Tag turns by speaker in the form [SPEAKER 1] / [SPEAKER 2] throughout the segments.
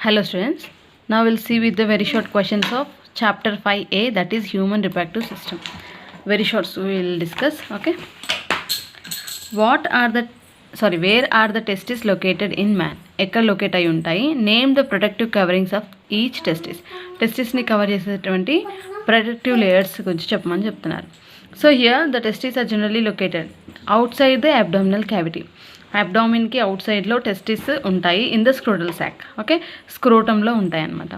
[SPEAKER 1] Hello students, now we'll see with the very short questions of chapter 5a, that is human reproductive system. Very short, so we will discuss. Okay, where are the testes located in man? ఎక్కడ locate అయి ఉంటాయి? Name the protective coverings of each టెస్టిస్ని cover చేసేటువంటి protective layers గురించి చెప్పమని చెప్తున్నారు. So here the testis are generally located outside the abdominal cavity. అబ్డామిన్కి అవుట్ సైడ్లో టెస్టిస్ ఉంటాయి in the scrotal sac. Okay, స్క్రోటంలో ఉంటాయి అన్నమాట.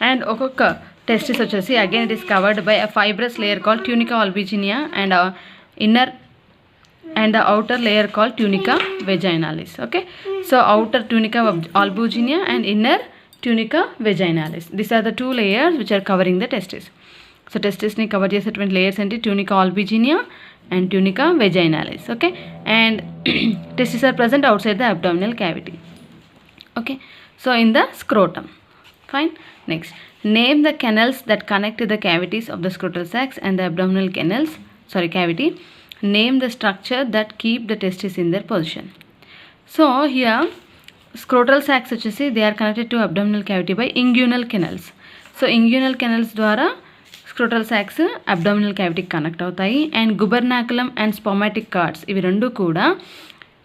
[SPEAKER 1] అండ్ ఒక్కొక్క టెస్టిస్ వచ్చేసి again it is covered by a fibrous layer call tunica albuginea and inner and the outer layer called tunica vaginalis. Okay, so outer tunica albuginea and inner tunica vaginalis, these are the two layers which are covering the testis. So testis ni cover చేసేటువంటి layers అంటే tunica albuginea and tunica vaginalis. Okay, and testis are present outside the abdominal cavity. Okay, so in the scrotum. Fine. Next, name the canals that connect to the cavities of the scrotal sacs and the abdominal cavity. Name the structure that keep the testes in their position. So here scrotal sacs వచ్చేసి they are connected to abdominal cavity by inguinal canals. So inguinal canals ద్వారా scrotal sacs abdominal cavity connect అవుతాయి. And gubernaculum and spermatic cords ఇవి రెండు కూడా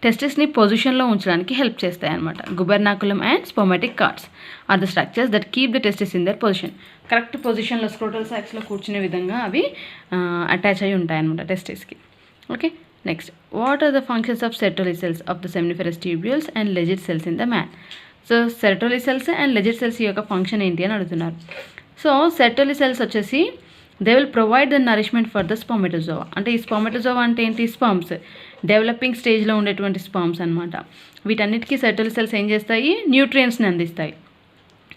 [SPEAKER 1] టెస్టిస్ని పొజిషన్లో ఉంచడానికి help చేస్తాయి అనమాట. Gubernaculum and spermatic cords are the structures that keep the testis in their position. Correct పొజిషన్లో స్క్రోటల్ సాక్స్లో కూర్చునే విధంగా అవి అటాచ్ అయి ఉంటాయి అనమాట టెస్టిస్కి. Okay, next, what are the functions of Sertoli cells of the seminiferous tubules and Legit cells in the man? So Sertoli cells and Legit cells యొక్క ఫంక్షన్ ఏంటి అని అడుగుతున్నారు. సో Sertoli cells వచ్చేసి they will provide the nourishment for the spermatozoa. అంటే ఈ స్పర్మటోజోవా అంటే ఏంటి? Sperms, developing స్టేజ్లో ఉండేటువంటి స్పర్మ్స్ అనమాట. వీటన్నిటికీ Sertoli cells ఏం చేస్తాయి? న్యూట్రియంట్స్ని అందిస్తాయి.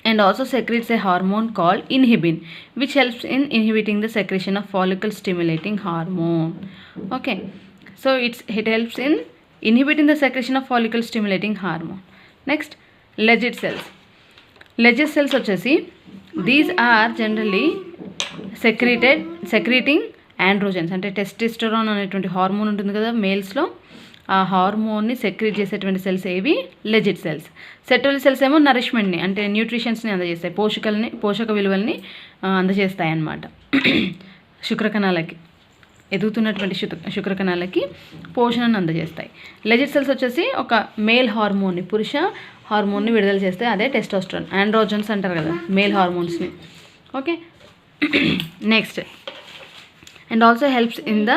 [SPEAKER 1] And also secretes a hormone called inhibin, which helps in inhibiting the secretion of follicle stimulating hormone. Okay, so it helps in inhibiting the secretion of follicle stimulating hormone. Next, Legit cells వచ్చేసి these are generally secreting androgens. అంటే టెస్టిస్టెరాన్ అనేటువంటి hormone ఉంటుంది కదా మేల్స్లో, ఆ హార్మోన్ని secrete చేసేటువంటి cells ఏవి? లెజిట్ సెల్స్. సెటోలి సెల్స్ ఏమో నరిష్మెంట్ని అంటే న్యూట్రిషన్స్ని అందజేస్తాయి, పోషక విలువల్ని అందజేస్తాయి అన్నమాట. శుక్రకణాలకి, ఎదుగుతున్నటువంటి శుక్రకణాలకి పోషణను అందజేస్తాయి. లెజిట్ సెల్స్ వచ్చేసి ఒక మేల్ హార్మోన్ని, పురుష హార్మోన్ని విడుదల చేస్తాయి, అదే టెస్టోస్టెరాన్. ఆండ్రోజన్స్ అంటారు కదా మేల్ హార్మోన్స్ని. Okay, next, and also helps in the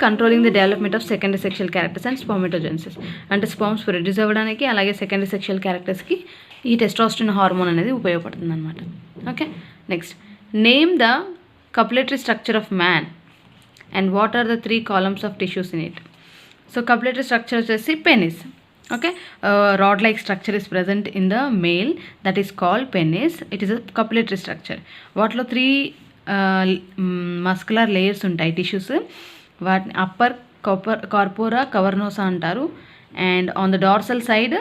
[SPEAKER 1] controlling the development of secondary sexual characters and spermatogenesis. అంటే స్పర్మ్స్ ప్రొడ్యూస్ అవ్వడానికి అలాగే సెకండరీ సెక్షువల్ క్యారెక్టర్స్కి ఈ టెస్టోస్టెరాన్ హార్మోన్ అనేది ఉపయోగపడుతుంది అనమాట. Okay, next, name the copulatory structure of man and what are the 3 columns of tissues in it. So copulatory structure వచ్చేసి penis. Okay, rod like structure is present in the male, that is called penis. It is a copulatory structure. వాటిలో 3 muscular layers ఉంటాయి, tissues. వాటిని upper corpora cavernosa అంటారు. And on the dorsal side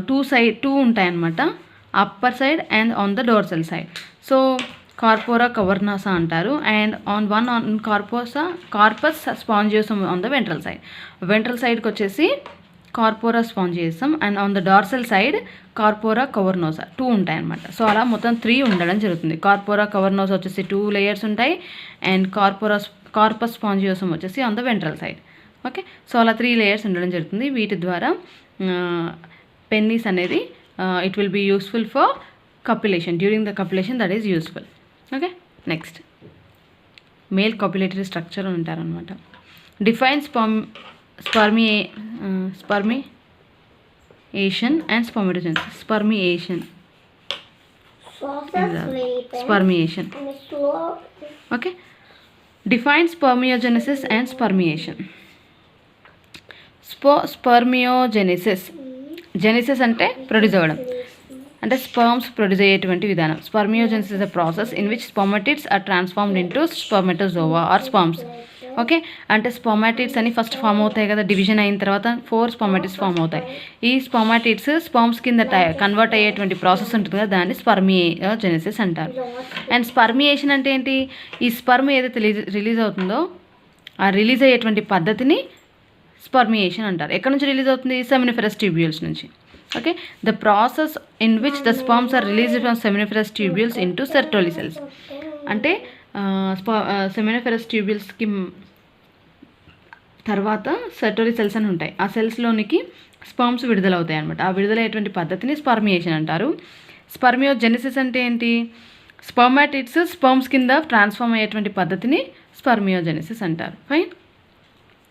[SPEAKER 1] 2 ఉంటాయి అన్నమాట, upper side and on the dorsal side. So corpora cavernosa అంటారు. And on corpus spongiosum on the ventral సైడ్కి వచ్చేసి corpora spongiosum and on the dorsal side corpora cavernosa 2 ఉంటాయి అన్నమాట. So అలా మొత్తం 3 ఉండడం జరుగుతుంది. కార్పోరా కవర్నోసా వచ్చేసి 2 layers ఉంటాయి అండ్ కార్పస్ స్పాంజియోసమ్ వచ్చేసి on the ventral side. Okay, so అలా 3 layers ఉండడం జరుగుతుంది. వీటి ద్వారా పెన్నిస్ అనేది it will be useful for copulation. During the copulation that is useful. Okay, next, male copulatory structure అని ఉంటారనమాట. Define spermiation and spermatogenesis. Spermiation. Okay, define spermiogenesis and spermiation. Spermiogenesis, genesis అంటే produce అవ్వడం, అంటే sperms produce అయ్యేటువంటి విధానం. Spermiogenesis is a process in which spermatids are transformed into spermatozoa or sperms. Okay, అంటే spermatids అని first form అవుతాయి కదా, division అయిన తర్వాత 4 స్పర్మాటిడ్స్ ఫామ్ అవుతాయి. ఈ స్పర్మాటిడ్స్ స్పర్మ్స్ కింద కన్వర్ట్ అయ్యేటువంటి ప్రాసెస్ ఉంటుంది కదా, దాన్ని స్పర్మియోజెనిసిస్ అంటారు. అండ్ స్పర్మియేషన్ అంటే ఏంటి? ఈ స్పర్మ్ ఏదైతే రిలీజ్ అవుతుందో ఆ రిలీజ్ అయ్యేటువంటి పద్ధతిని స్పర్మియేషన్ అంటారు. ఎక్కడ నుంచి రిలీజ్ అవుతుంది? సెమినిఫెరస్ ట్యూబ్యూల్స్ నుంచి. Okay, the process in which the sperms are released from seminiferous tubules into Sertoli cells. అంటే సెమినిఫెరస్ ట్యూబ్యూల్స్కి తర్వాత సెర్టోలీ సెల్స్ అని ఉంటాయి. ఆ సెల్స్లోనికి స్పర్మ్స్ విడుదలవుతాయి అనమాట. ఆ విడుదలయ్యేటువంటి పద్ధతిని స్పర్మియేషన్ అంటారు. స్పర్మియోజెనిసిస్ అంటే ఏంటి? స్పర్మాటిడ్స్ స్పర్మ్స్ కింద ట్రాన్స్ఫార్మ్ అయ్యేటువంటి పద్ధతిని స్పర్మియోజెనిసిస్ అంటారు. ఫైన్,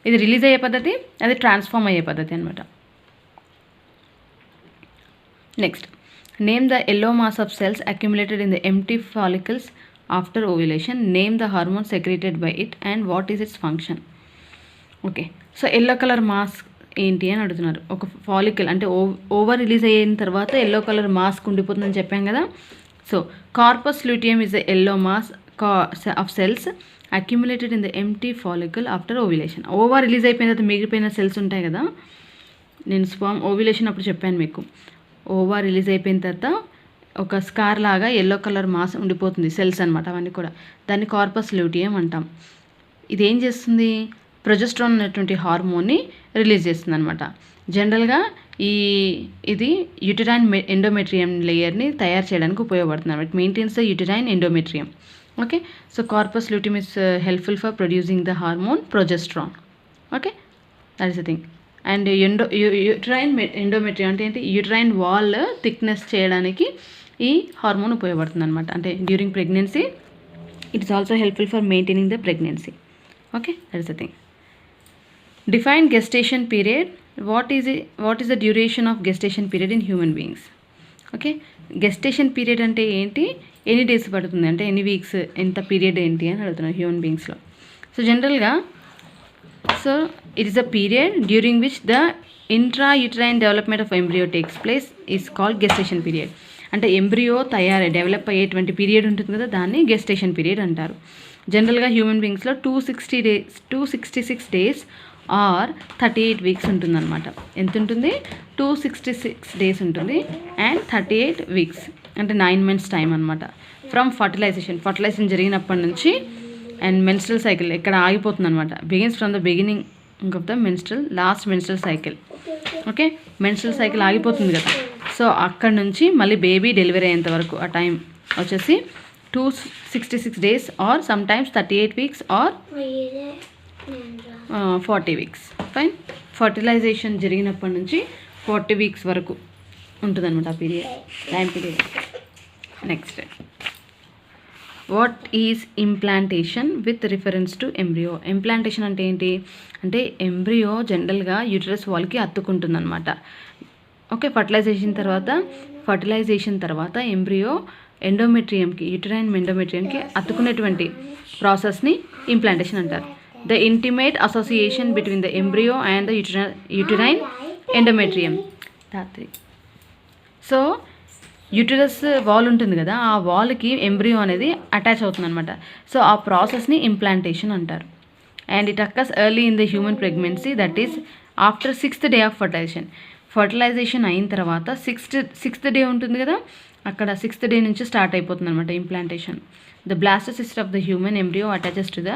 [SPEAKER 1] ఇది రిలీజ్ అయ్యే పద్ధతి, అది ట్రాన్స్ఫార్మ్ అయ్యే పద్ధతి అనమాట. Next, name the yellow mass of cells accumulated in the empty follicles after ovulation. Name the hormone secreted by it and what is it's function. Okay, so yellow colour mass ఏంటి అని అడుగుతున్నారు. ఒక follicle అంటే ova release అయిన తర్వాత yellow colour mask ఉండిపోతుందని చెప్పాం కదా. So corpus luteum is the yellow mass of cells accumulated in the empty follicle after ovulation. Over release అయిపోయిన తర్వాత మిగిలిపోయిన సెల్స్ ఉంటాయి కదా, నేను స్పర్మ్ ఓవ్యులేషన్ అప్పుడు చెప్పాను మీకు. ఓవర్ రిలీజ్ అయిపోయిన తర్వాత ఒక స్కార్ లాగా ఎల్లో కలర్ మాస్ ఉండిపోతుంది సెల్స్ అనమాట. అవన్నీ కూడా దాన్ని కార్పస్ లూటియం అంటాం. ఇది ఏం చేస్తుంది? ప్రొజెస్ట్రాన్ అనేటువంటి హార్మోన్ని రిలీజ్ చేస్తుంది అనమాట. జనరల్గా ఇది యూటరైన్ ఎండోమెట్రియం లేయర్ని తయారు చేయడానికి ఉపయోగపడుతుంది అనమాట. It maintains the uterine endometrium. Okay, so corpus luteum is helpful for producing the hormone progesterone. Okay, that is the thing. And uterine endometrium అంటే ఏంటి? యూటరైన్ వాల్ థిక్నెస్ చేయడానికి ఈ హార్మోన్ ఉపయోగపడుతుంది అనమాట. అంటే during pregnancy it is also helpful for maintaining the pregnancy. Okay, that is the thing. Define gestation period. What is the duration of gestation period in human beings? Okay, gestation period అంటే ఏంటి? ఎన్ని days పడుతుంది అంటే ఎన్ని weeks, ఎంత period ఏంటి అని అడుగుతున్నాను హ్యూమన్ బీయింగ్స్లో. సో జనరల్గా it is a period during which the intra uterine development of embryo takes place is called gestation period. అంటే ఎంబ్రియో డెవలప్ అయ్యేటువంటి పీరియడ్ ఉంటుంది కదా, దాన్ని గెస్టేషన్ పీరియడ్ అంటారు. జనరల్గా హ్యూమన్ బీయింగ్స్లో 266 డేస్ ఆర్ 38 వీక్స్ ఉంటుందన్నమాట. ఎంత ఉంటుంది? 266 డేస్ ఉంటుంది అండ్ 38 వీక్స్ అంటే 9 months టైం అనమాట. ఫ్రమ్ ఫర్టిలైజేషన్ జరిగినప్పటి నుంచి అండ్ మెన్స్ట్రల్ సైకిల్ ఎక్కడ ఆగిపోతుంది అనమాట. Begins from the beginning of the last menstrual cycle. Okay, menstrual cycle ఆగిపోతుంది కదా, సో అక్కడ నుంచి మళ్ళీ బేబీ డెలివరీ అయ్యేంత వరకు ఆ టైం వచ్చేసి 266 days or some times 38 weeks or 40 weeks. Fine, fertilization జరిగినప్పటి నుంచి 40 వీక్స్ వరకు ఉంటుందన్నమాట ఆ time period. Next, what is implantation with reference to embryo. Implantation అంటే ఏంటి? అంటే ఎంబ్రియో జనరల్గా యూటరస్ వాల్కి అత్తుకుంటుందన్నమాట. ఓకే, ఫర్టిలైజేషన్ తర్వాత ఎంబ్రియో యూటరైన్ ఎండోమెట్రియంకి అతుకునేటువంటి ప్రాసెస్ని ఇంప్లాంటేషన్ అంటారు. The intimate association between the embryo and the uterine endometrium. So uterus wall ఉంటుంది కదా, ఆ వాల్కి ఎంబ్రియో అనేది అటాచ్ అవుతుంది అనమాట. సో ఆ ప్రాసెస్ని ఇంప్లాంటేషన్ అంటారు. And it occurs early in the human pregnancy, that is after 6th day of fertilisation అయిన తర్వాత 6th day ఉంటుంది కదా, అక్కడ 6th day నుంచి స్టార్ట్ అయిపోతుంది అనమాట implantation. The blastocyst of the human embryo attaches to the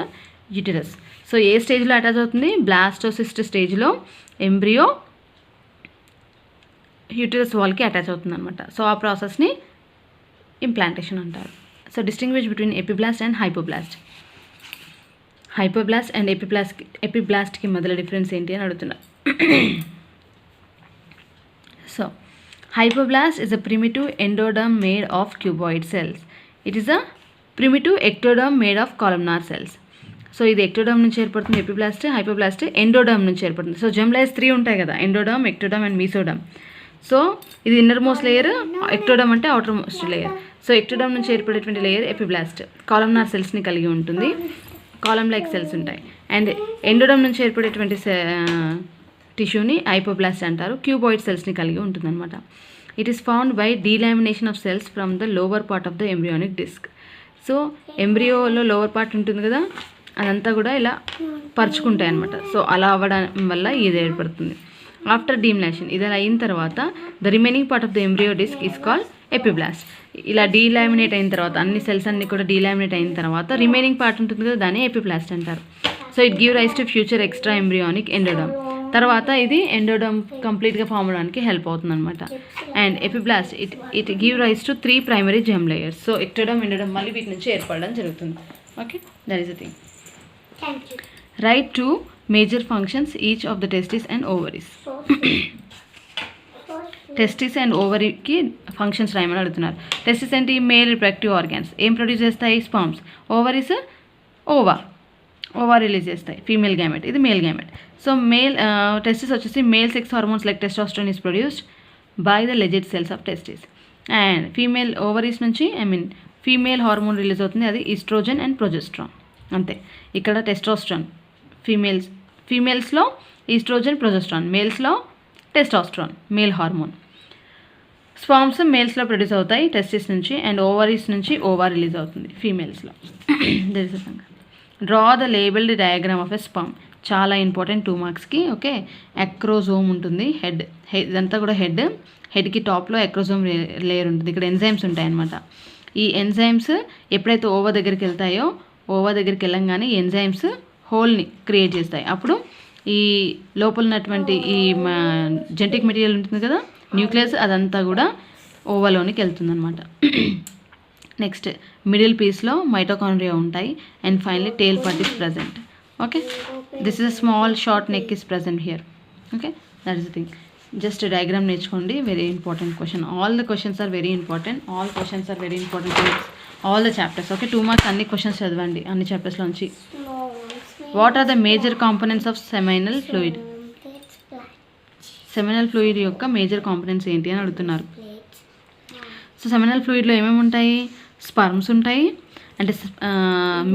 [SPEAKER 1] uterus. So ఏ స్టేజ్లో అటాచ్ అవుతుంది? బ్లాస్టోసిస్ట్ స్టేజ్లో ఎంబ్రియో యూటరస్ వాల్కి అటాచ్ అవుతుంది అనమాట. సో ఆ ప్రాసెస్ని ఇంప్లాంటేషన్ అంటారు. So distinguish between epiblast and hypoblast. Hypoblast and ఎపిబ్లాస్ట్కి మధ్యలో డిఫరెన్స్ ఏంటి అని అడుగుతున్నా. So hypoblast is a primitive endoderm made of cuboid cells. It is a primitive ectoderm made of columnar cells. So ఇది ectoderm నుంచి ఏర్పడుతుంది ఎపిబ్లాస్ట్, హైపోబ్లాస్ట్ endoderm నుంచి ఏర్పడుతుంది. సో జెమ్ లేయర్స్ 3 ఉంటాయి కదా, endoderm, ectoderm and mesoderm. So ఇది ఇన్నర్ మోస్ట్ లేయర్, ఎక్టోడర్మ్ అంటే outer most layer. So ectoderm నుంచి ఏర్పడేటువంటి లేయర్ ఎపిబ్లాస్ట్, కాలమ్నార్ సెల్స్ని కలిగి ఉంటుంది, కాలమ్ లైక్ సెల్స్ ఉంటాయి. అండ్ ఎండోడర్మ్ నుంచి ఏర్పడేటువంటి టిష్యూని హైపోబ్లాస్ట్ అంటారు, క్యూబాయిడ్ సెల్స్ని కలిగి ఉంటుందన్నమాట. It is found by delamination of cells from the lower part of the embryonic disc. So ఎంబ్రియోలో లోవర్ పార్ట్ ఉంటుంది కదా, అదంతా కూడా ఇలా పరుచుకుంటాయి అనమాట. సో అలా అవ్వడం వల్ల ఇది ఏర్పడుతుంది. ఆఫ్టర్ డీలామినేషన్, ఇది అయిన తర్వాత the remaining part of the embryo disc is called epiblast. ఇలా డీలామినేట్ అయిన తర్వాత అన్ని సెల్స్ అన్ని కూడా డీలామినేట్ అయిన తర్వాత రిమైనింగ్ పార్ట్ ఉంటుంది కదా, దాన్ని ఎపిబ్లాస్ట్ అంటారు. So it give rise to future extra embryonic endoderm. తర్వాత ఇది ఎండోడర్మ్ కంప్లీట్గా ఫామ్ అవడానికి హెల్ప్ అవుతుంది అనమాట. And epiblast it give rise to 3 primary germ layers. So ectoderm endoderm మళ్ళీ వీటి నుంచి ఏర్పడడం జరుగుతుంది. Okay, that is the thing. Right 2 major functions each of the testis and ovaries. Testis and ఓవరీకి ఫంక్షన్స్ రాయమని అడుగుతున్నారు. టెస్టిస్ ఏంటి? Male reproductive organs. ఏం ప్రొడ్యూస్ చేస్తాయి? స్పర్మ్స్. ఓవరీస్ ఓవా రిలీజ్ చేస్తాయి, ఫీమేల్ గ్యామెట్. ఇది male gamete. So male testis వచ్చేసి male sex hormones like testosterone is produced by the లెజెడ్ cells of testis. And female ovaries నుంచి female hormone release అవుతుంది, అది estrogen and progesterone. అంతే. ఇక్కడ testosterone ఫీమేల్స్లో ఈస్ట్రోజన్, ప్రొజెస్ట్రాన్. మేల్స్లో టెస్టోస్టెరాన్ మేల్ హార్మోన్. స్పర్మ్స్ మేల్స్లో ప్రొడ్యూస్ అవుతాయి టెస్టిస్ నుంచి, అండ్ ఓవరీస్ నుంచి ఓవా రిలీజ్ అవుతుంది ఫీమేల్స్లో. Draw the labelled diagram of a sperm. చాలా ఇంపార్టెంట్ 2 మార్క్స్కి. ఓకే, ఎక్రోజోమ్ ఉంటుంది, ఇదంతా కూడా హెడ్కి టాప్లో ఎక్రోజోమ్ లేయర్ ఉంటుంది. ఇక్కడ ఎంజైమ్స్ ఉంటాయన్నమాట. ఈ ఎంజైమ్స్ ఎప్పుడైతే ఓవా దగ్గరికి వెళ్తాయో, ఓవా దగ్గరికి వెళ్ళంగానే ఈ ఎంజైమ్స్ హోల్ని క్రియేట్ చేస్తాయి. అప్పుడు ఈ లోపల ఉన్నటువంటి ఈ జెనెటిక్ మెటీరియల్ ఉంటుంది కదా, న్యూక్లియస్, అదంతా కూడా ఓవాలోనికి వెళ్తుంది అనమాట. నెక్స్ట్ మిడిల్ పీస్లో మైటోకాండ్రియా ఉంటాయి. And finally tail part is present. Okay, this is a small short neck is present here. Okay, that is the thing. Just diagram నేర్చుకోండి. Very important question. All the questions are very important. All the chapters. Okay, 2 marks అన్ని questions చదవండి అన్ని చాప్టర్స్లోంచి. What are the major components of seminal fluid? Seminal fluid యొక్క major components ఏంటి అని అడుగుతున్నారు. So seminal ఫ్లూయిడ్లో ఏమేమి ఉంటాయి? స్పర్మ్స్ ఉంటాయి, అంటే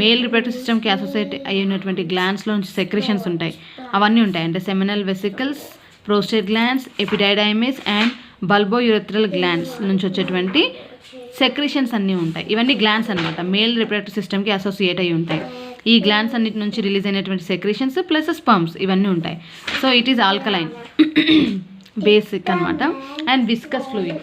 [SPEAKER 1] మేల్ రిప్రొడక్టివ్ సిస్టమ్కి అసోసియేట్ అయినటువంటి గ్లాండ్స్లో నుంచి సెక్రెషన్స్ ఉంటాయి, అవన్నీ ఉంటాయి. అంటే seminal vesicles, prostate glands, epididymis and bulbourethral glands నుంచి వచ్చేటువంటి సెక్రెషన్స్ అన్నీ ఉంటాయి. ఇవన్నీ గ్లాండ్స్ అనమాట, మేల్ రిప్రొడక్టివ్ సిస్టమ్కి అసోసియేట్ అయి ఉంటాయి. ఈ గ్లాండ్స్ అన్నిటి నుంచి రిలీజ్ అయినటువంటి సెక్రెషన్స్ ప్లస్ స్పర్మ్స్ ఇవన్నీ ఉంటాయి. So it is alkaline basic అనమాట. And viscous fluid,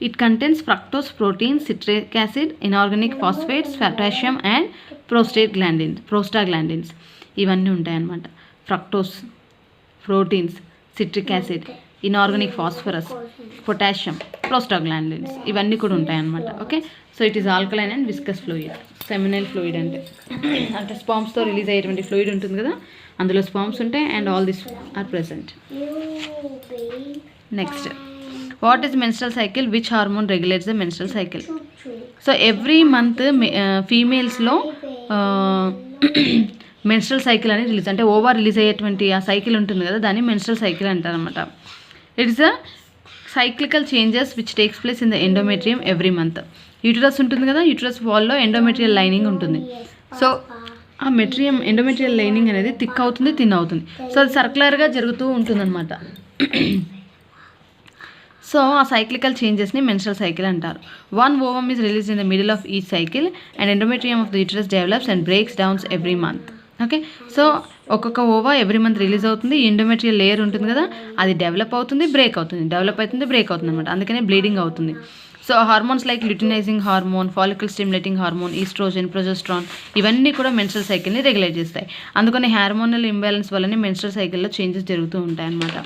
[SPEAKER 1] it contains fructose, proteins, citric acid, inorganic phosphates, potassium and prostaglandins ఇవన్నీ ఉంటాయన్నమాట. Fructose, proteins, citric acid, inorganic phosphorus, potassium, prostaglandins ఇవన్నీ కూడా ఉంటాయన్నమాట. Okay, so it is alkaline and viscous fluid. Seminal fluid అంటే స్పర్మ్స్తో release అయ్యేటువంటి fluid ఉంటుంది కదా, అందులో స్పర్మ్స్ ఉంటాయి and all this are present. Next, what is menstrual cycle? Which hormone regulates the menstrual cycle? So every month ఫీమేల్స్లో menstrual cycle అనేది release, అంటే ఓవర్ రిలీజ్ అయ్యేటువంటి ఆ సైకిల్ ఉంటుంది కదా, దాన్ని మెన్స్ట్రల్ సైకిల్ అంటారనమాట. It's a cyclical changes which takes place in the endometrium every month. Uterus ఉంటుంది కదా, యూటరస్ వాల్లో ఎండోమెట్రియల్ లైనింగ్ ఉంటుంది. సో ఆ ఎండోమెట్రియల్ లైనింగ్ అనేది థిక్ అవుతుంది, థిన్ అవుతుంది. సో అది సర్క్యులర్గా జరుగుతూ ఉంటుందన్నమాట. సో ఆ సైక్లికల్ చేంజెస్ని మెన్స్ట్రల్ సైకిల్ అంటారు. 1 ovum is released in the middle of each cycle and endometrium of the uterus develops and breaks down every month. Okay, so ఒక్కొక్క ova every month release అవుతుంది. Endometrial layer ఉంటుంది కదా, అది develop అవుతుంది, break అవుతుంది, develop అవుతుంది, break అవుతుంది అనమాట. అందుకనే బ్లీడింగ్ అవుతుంది. So hormones like luteinising hormone, follicle stimulating hormone, oestrogen, progesterone ఇవన్నీ కూడా మెన్స్ట్రల్ సైకిల్ని రెగ్యులేట్ చేస్తాయి. అందుకని హార్మోనల్ ఇంబ్యాలెన్స్ వల్లనే మెన్స్ట్రల్ సైకిల్లో చేంజెస్ జరుగుతూ ఉంటాయి అన్నమాట.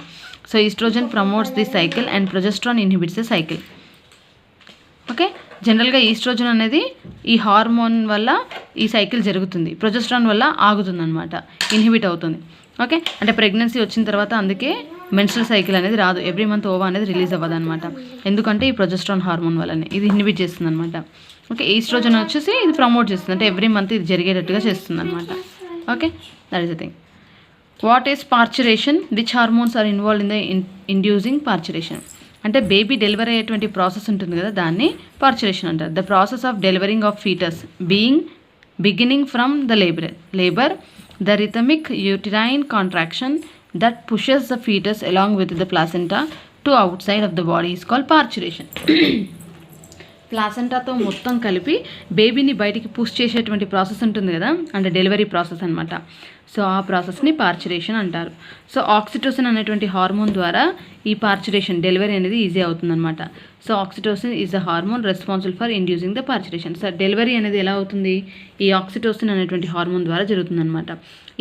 [SPEAKER 1] So oestrogen promotes the cycle and progesterone inhibits the cycle. Okay, జనరల్గా ఈస్ట్రోజన్ అనేది ఈ హార్మోన్ వల్ల ఈ సైకిల్ జరుగుతుంది, ప్రొజెస్ట్రాన్ వల్ల ఆగుతుంది అనమాట, ఇన్హిబిట్ అవుతుంది. ఓకే, అంటే ప్రెగ్నెన్సీ వచ్చిన తర్వాత అందుకే మెన్స్ట్రల్ సైకిల్ అనేది రాదు, ఎవ్రీ మంత్ ఓవా అనేది రిలీజ్ అవ్వదు అనమాట. ఎందుకంటే ఈ ప్రొజెస్ట్రాన్ హార్మోన్ వల్లనే ఇది ఇన్హిబిట్ చేస్తుంది అనమాట. ఓకే, ఈస్ట్రోజన్ వచ్చేసి ఇది ప్రమోట్ చేస్తుంది, అంటే ఎవ్రీ మంత్ ఇది జరిగేటట్టుగా చేస్తుంది అనమాట. Okay, that is the thing. What is parturition? Which hormones are involve in the inducing parturition? అంటే బేబీ డెలివరీ అయ్యేటువంటి ప్రాసెస్ ఉంటుంది కదా, దాన్ని పార్చురేషన్ అంటారు. The process of delivering of foetus beginning from the labour the rhythmic uterine contraction that pushes the foetus along with the placenta to outside of the body is called parturition. ప్లాసెంటాతో మొత్తం కలిపి బేబీని బయటికి push చేసేటువంటి process ఉంటుంది కదా, అంటే delivery process అనమాట. సో ఆ ప్రాసెస్ని పార్చురేషన్ అంటారు. సో ఆక్సిటోసిన్ అనేటువంటి హార్మోన్ ద్వారా ఈ పార్చురేషన్ డెలివరీ అనేది ఈజీ అవుతుందన్నమాట. So oxytocin is the hormone responsible for inducing the parturition. So delivery అనేది ఎలా అవుతుంది, ఈ ఆక్సిటోసిన్ అనేటువంటి హార్మోన్ ద్వారా జరుగుతుందన్నమాట.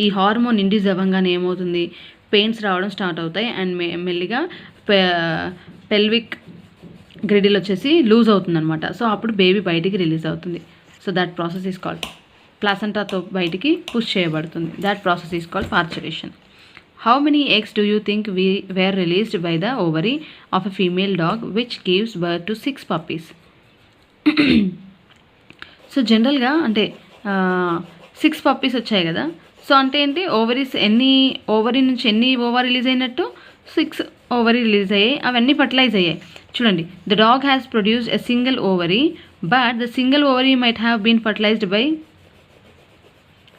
[SPEAKER 1] ఈ హార్మోన్ ఇండ్యూస్ అవ్వగానే ఏమవుతుంది, పెయిన్స్ రావడం స్టార్ట్ అవుతాయి అండ్ మెల్లిగా పెల్విక్ గ్రిడిల్ వచ్చేసి లూజ్ అవుతుందన్నమాట. సో అప్పుడు బేబీ బయటికి రిలీజ్ అవుతుంది. So that process is called ప్లాసెంటాతో బయటికి పుష్ చేయబడుతుంది. That process is called parturition. How many eggs do you think were released by the ovary of a female dog which gives birth to 6 puppies? So జనరల్గా అంటే 6 puppies వచ్చాయి కదా. So అంటే ఏంటి, ovary నుంచి ఎన్ని ఓవర్ రిలీజ్ అయినట్టు 6 ovary release అయ్యాయి, అవన్నీ ఫర్టిలైజ్ అయ్యాయి. చూడండి, the dog has produced a single ovary but the single ovary might have been fertilised by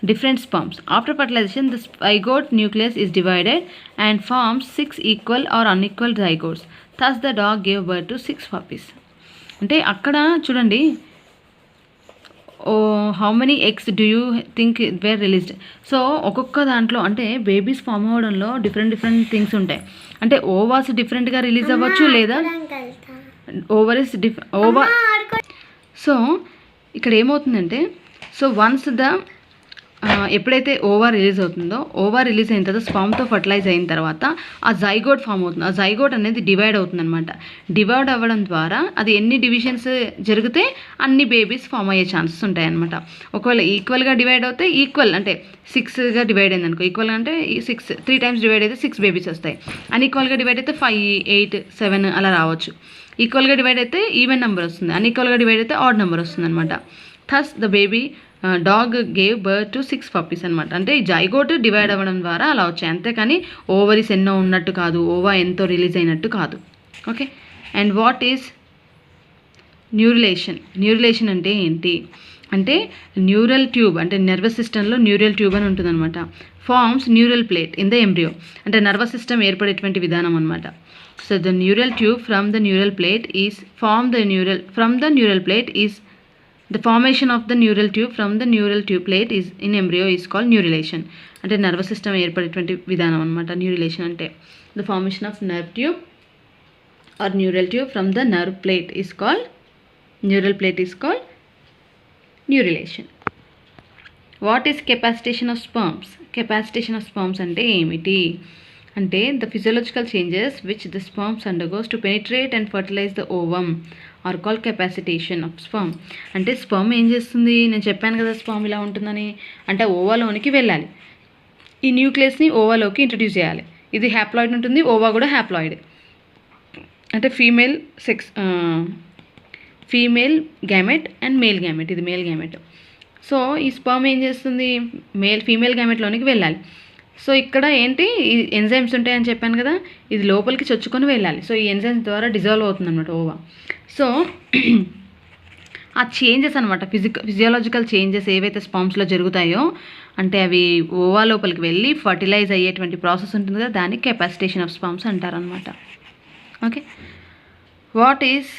[SPEAKER 1] different sperms. After fertilization, the zygote nucleus is divided and forms 6 equal or unequal zygotes. Thus, the dog gave birth to 6 puppies. అంటే అక్కడ చూడండి, how many eggs do you think were released. So ఒక్కొక్క దాంట్లో అంటే babies form అవ్వడంలో different things ఉంటాయి. అంటే ఓవాస్ డిఫరెంట్గా రిలీజ్ అవ్వచ్చు, లేదా ఓవరీస్ సో ఇక్కడ ఏమవుతుందంటే, సో వన్స్ ఎప్పుడైతే ఓవర్ రిలీజ్ అవుతుందో, ఓవర్ రిలీజ్ అయిన తర్వాత స్పర్మ్తో ఫర్టిలైజ్ అయిన తర్వాత ఆ జైగోట్ ఫామ్ అవుతుంది. ఆ జైగోట్ అనేది డివైడ్ అవుతుంది అనమాట. డివైడ్ అవ్వడం ద్వారా అది ఎన్ని డివిజన్స్ జరిగితే అన్ని బేబీస్ ఫామ్ అయ్యే ఛాన్సెస్ ఉంటాయి అనమాట. ఒకవేళ ఈక్వల్గా డివైడ్ అవుతే, ఈక్వల్ అంటే 6గా డివైడ్ అయింది అనుకో, ఈక్వల్ అంటే 6 3 టైమ్స్ డివైడ్ అయితే 6 బేబీస్ వస్తాయి. అన్ఈక్వల్గా డివైడ్ అయితే 5 8 7 అలా రావచ్చు. ఈక్వల్గా డివైడ్ అయితే ఈవెన్ నెంబర్ వస్తుంది, అన్ఈక్వల్గా డివైడ్ అయితే ఆడ్ నెంబర్ వస్తుంది అనమాట. Thus the baby dog gave birth to 6 puppies అనమాట. అంటే ఈ జైగోట్ డివైడ్ అవ్వడం ద్వారా అలా వచ్చాయి, అంతేకాని ఓవరీస్ ఎన్నో ఉన్నట్టు కాదు, ఓవా ఎంతో రిలీజ్ అయినట్టు కాదు. Okay, and what is neurulation? Neurulation అంటే ఏంటి అంటే, న్యూరల్ ట్యూబ్ అంటే నర్వస్ సిస్టంలో న్యూరల్ ట్యూబ్ అని ఉంటుందన్నమాట. Forms neural plate in the embryo, అంటే నర్వస్ సిస్టమ్ ఏర్పడేటువంటి విధానం అనమాట. So the neural tube from the neural plate is from the neural plate is the formation of the neural tube from the neural tube plate is in embryo is called neurulation. అంటే nervous system ఏర్పడేటువంటి విధానం అనమాట న్యూరిలేషన్ అంటే. the formation of nerve tube or neural tube from the nerve plate is called neurulation. what is capacitation of sperms? capacitation of sperms అంటే ఏమిటి అంటే, the physiological changes which the sperms undergoes to penetrate and fertilize the ovum are call capacitation of sperm. అంటే sperm ఏం చేస్తుంది, నేను చెప్పాను కదా sperm ఇలా ఉంటుందని, అంటే ఓవాలోనికి వెళ్ళాలి, ఈ న్యూక్లియస్ని ఓవాలోకి ఇంట్రడ్యూస్ చేయాలి. ఇది హ్యాప్లాయిడ్ ఉంటుంది, ఓవా కూడా హ్యాప్లాయిడ్, అంటే female gamete and male gamete, ఇది మేల్ గ్యామెట్. సో ఈ స్పర్మ్ ఏం చేస్తుంది, ఫీమేల్ గ్యామెట్లోనికి వెళ్ళాలి. సో ఇక్కడ ఏంటి, ఈ ఎంజైమ్స్ ఉంటాయని చెప్పాను కదా, ఇది లోపలికి చొచ్చుకొని వెళ్ళాలి. సో ఈ ఎంజైమ్స్ ద్వారా డిజాల్వ్ అవుతుంది అనమాట ఓవా. సో ఆ చేంజెస్ అనమాట, ఫిజియోలాజికల్ చేంజెస్ ఏవైతే స్పర్మ్స్లో జరుగుతాయో, అంటే అవి ఓవా లోపలికి వెళ్ళి ఫర్టిలైజ్ అయ్యేటువంటి ప్రాసెస్ ఉంటుంది కదా, దాన్ని కెపాసిటేషన్ ఆఫ్ స్పర్మ్స్ అంటారనమాట. Okay, what is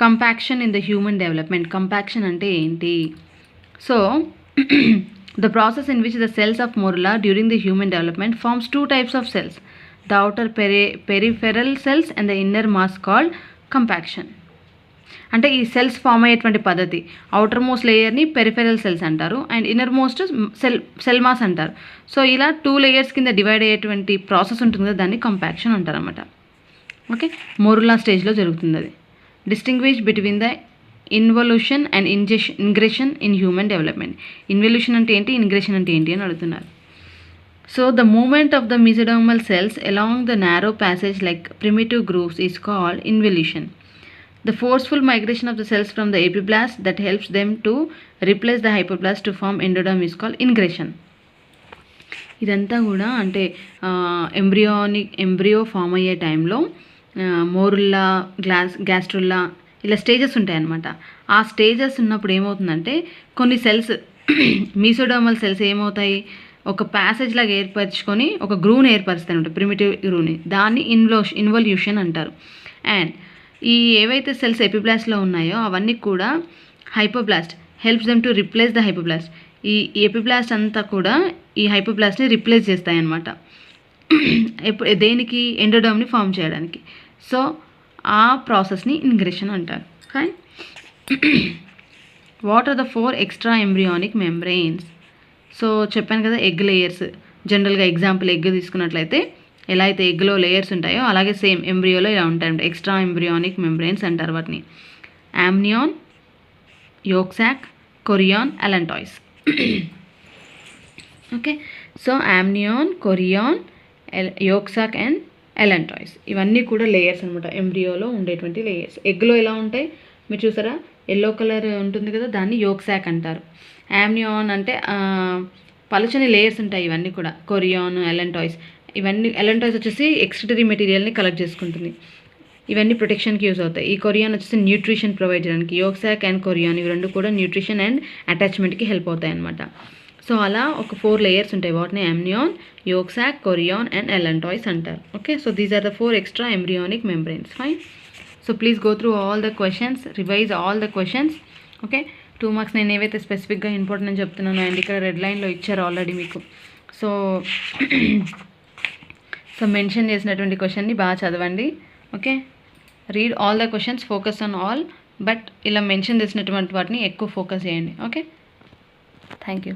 [SPEAKER 1] compaction in the human development? Compaction అంటే ఏంటి? So the process in which the cells of morula during the human development forms 2 types of cells, the outer peripheral cells and the inner mass called compaction. అంటే ఈ cells form అయ్యేటువంటి పద్ధతి, outer most లేయర్ని peripheral cells అంటారు and inner most cell mass అంటారు. So ఇలా 2 layers కింద divide అయ్యేటువంటి ప్రాసెస్ ఉంటుంది కదా, దాన్ని కంపాక్షన్ అంటారు అన్నమాట. ఓకే, మోరులా స్టేజ్లో జరుగుతుంది అది. Distinguish between the involution and ingression in human development. Involution అంటే ఏంటి, ఇంగ్రెషన్ అంటే ఏంటి అని అడుగుతున్నారు. So the movement of the mesodermal cells along the narrow passage like primitive grooves is called involution. The forceful migration of the cells from the epiblast that helps them to replace the hypoblast to form endoderm is called ingression. ఇదంతా కూడా అంటే embryo form అయ్యే టైంలో మోరుల్లా, గ్యాస్ట్రుల్లా ఇలా stages ఉంటాయన్నమాట. ఆ stages ఉన్నప్పుడు ఏమవుతుందంటే, కొన్ని సెల్స్ మీసోడర్మల్ సెల్స్ ఏమవుతాయి, ఒక ప్యాసేజ్ లాగా ఏర్పరచుకొని ఒక గ్రూని ఏర్పరుస్తాయి అనమాట, ప్రిమిటివ్ గ్రూని. దాన్ని ఇన్వల్యూషన్ అంటారు. అండ్ ఈ ఏవైతే సెల్స్ ఎపిప్లాస్ట్లో ఉన్నాయో అవన్నీ కూడా hypoblast helps them to replace the hypoblast. ఈ ఎపిప్లాస్ట్ అంతా కూడా ఈ హైపోప్లాస్ట్ని రిప్లేస్ చేస్తాయి అన్నమాట. దేనికి? ఎండోడర్మ్ని ఫామ్ చేయడానికి. సో ఆ ప్రాసెస్ని ఇంగ్రేషన్ అంటారు. Fine. What are the 4 extra embryonic membranes? So చెప్పాను కదా, ఎగ్ లేయర్స్. జనరల్గా ఎగ్జాంపుల్ ఎగ్ తీసుకున్నట్లయితే ఎలా అయితే ఎగ్లో లేయర్స్ ఉంటాయో అలాగే సేమ్ ఎంబ్రియోలో ఇలా ఉంటాయంట. ఎక్స్ట్రా ఎంబ్రియానిక్ మెంబ్రెయిన్స్ అంటారు వాటిని. Amnion, yolk sac, chorion, allantois. Okay, so amnion, chorion, yolk sac and allantois ఇవన్నీ కూడా లేయర్స్ అనమాట. ఎంబ్రియోలో ఉండేటువంటి లేయర్స్. ఎగ్లో ఎలా ఉంటాయి మీరు చూసారా, ఎల్లో కలర్ ఉంటుంది కదా, దాన్ని యోక్ సాక్ అంటారు. ఆమ్నియాన్ అంటే పలుచని లేయర్స్ ఉంటాయి ఇవన్నీ కూడా. కొరియాన్, అలెంటాయిస్ ఇవన్నీ. అలెంటాయిస్ వచ్చేసి ఎక్స్ట్రిటరీ మెటీరియల్ని కలెక్ట్ చేసుకుంటుంది. ఇవన్నీ ప్రొటెక్షన్కి యూజ్ అవుతాయి. ఈ కొరియాన్ వచ్చేసి న్యూట్రిషన్ ప్రొవైడ్ చేయడానికి. యోక్ సాక్ అండ్ కొరియాన్ ఇవి రెండు కూడా న్యూట్రిషన్ అండ్ అటాచ్మెంట్కి హెల్ప్ అవుతాయి అనమాట. సో అలా ఒక 4 లేయర్స్ ఉంటాయి. వాటిని amnion, yolk sac, chorion and allantois అంటారు. Okay, so these are the 4 extra embryonic membranes. Fine. So please go through all the questions, revise all the questions. Okay, 2 marks నేను ఏవైతే స్పెసిఫిక్గా ఇంపార్టెంట్ అని చెప్తున్నానో అండ్ ఇక్కడ red లైన్లో ఇచ్చారు already మీకు. సో మెన్షన్ చేసినటువంటి క్వశ్చన్ని బాగా చదవండి. Okay, read all the questions, focus on all, but ఇలా మెన్షన్ చేసినటువంటి వాటిని ఎక్కువ ఫోకస్ చేయండి. Okay, thank you.